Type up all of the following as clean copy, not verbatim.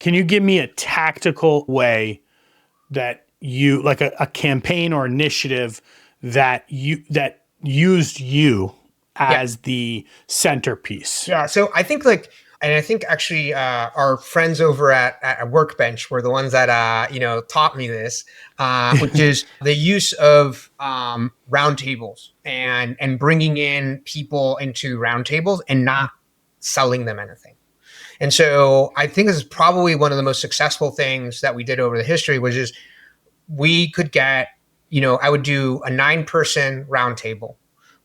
Can you give me a tactical way that you, like a campaign or initiative that used you as the centerpiece? Yeah. So I think and I think actually our friends over at Workbench were the ones that taught me this, which is the use of roundtables and bringing in people into roundtables and not selling them anything. And so I think this is probably one of the most successful things that we did over the history, which is we could get, I would do a 9-person roundtable,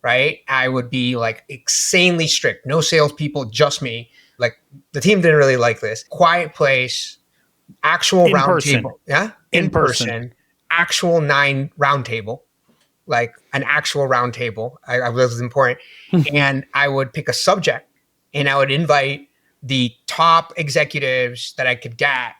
right? I would be like insanely strict, no salespeople, just me. Like the team didn't really like this. Quiet place, actual roundtable. Yeah. In person, actual 9 roundtable, like an actual roundtable. I was important. And I would pick a subject and I would invite the top executives that I could get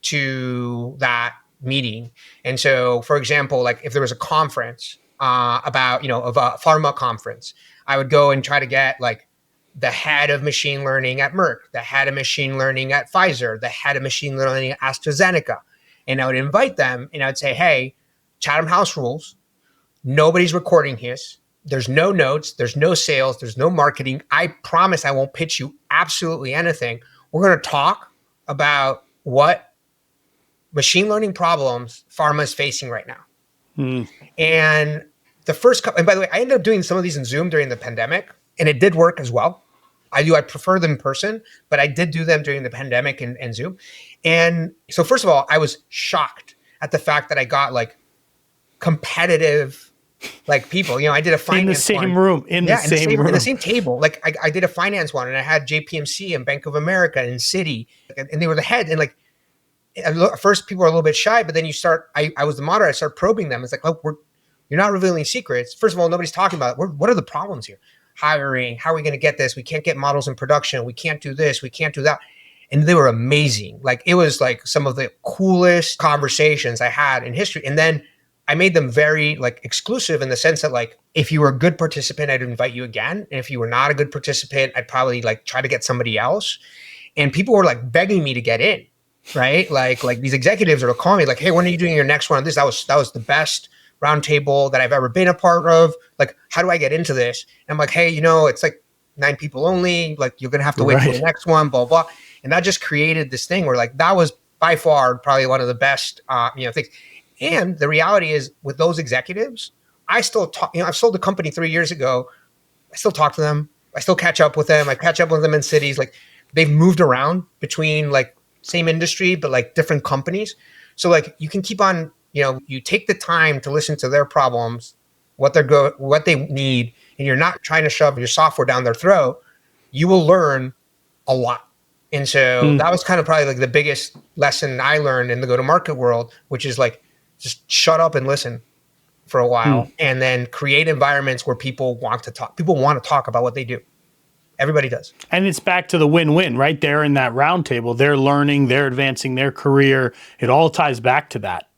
to that meeting. And so, for example, like if there was a conference about, of a pharma conference, I would go and try to get like the head of machine learning at Merck, the head of machine learning at Pfizer, the head of machine learning at AstraZeneca. And I would invite them and I would say, hey, Chatham House rules. Nobody's recording his. There's no notes. There's no sales. There's no marketing. I promise I won't pitch you absolutely anything. We're going to talk about what machine learning problems pharma is facing right now. And and by the way, I ended up doing some of these in Zoom during the pandemic, and it did work as well. I prefer them in person, but I did do them during the pandemic and Zoom. And so first of all, I was shocked at the fact that I got like competitive like people, I did a finance in the same room, in the same table. Like I did a finance one and I had JPMC and Bank of America and Citi, and they were the head. And like, at first people are a little bit shy, but then I was the moderator. I started probing them. It's like, look, you're not revealing secrets. First of all, nobody's talking about it. What are the problems here? Hiring. How are we going to get this? We can't get models in production. We can't do this. We can't do that. And they were amazing. Like it was like some of the coolest conversations I had in history. And then I made them very like exclusive in the sense that like, if you were a good participant, I'd invite you again. And if you were not a good participant, I'd probably like try to get somebody else. And people were like begging me to get in, right? Like these executives are calling me like, hey, when are you doing your next one? That was the best roundtable that I've ever been a part of. Like, how do I get into this? And I'm like, hey, it's like 9 people only. Like you're going to have to wait for the next one, blah, blah. And that just created this thing where like, that was by far probably one of the best, things. And the reality is with those executives, I still talk, I've sold the company 3 years ago. I still talk to them. I still catch up with them. I catch up with them in cities. Like they've moved around between like same industry, but like different companies. So like you can keep on, you take the time to listen to their problems, what they need, and you're not trying to shove your software down their throat. You will learn a lot. And so that was kind of probably like the biggest lesson I learned in the go-to-market world, which is like, just shut up and listen for a while and then create environments where people want to talk. People want to talk about what they do. Everybody does. And it's back to the win-win right there in that roundtable. They're learning, they're advancing their career. It all ties back to that.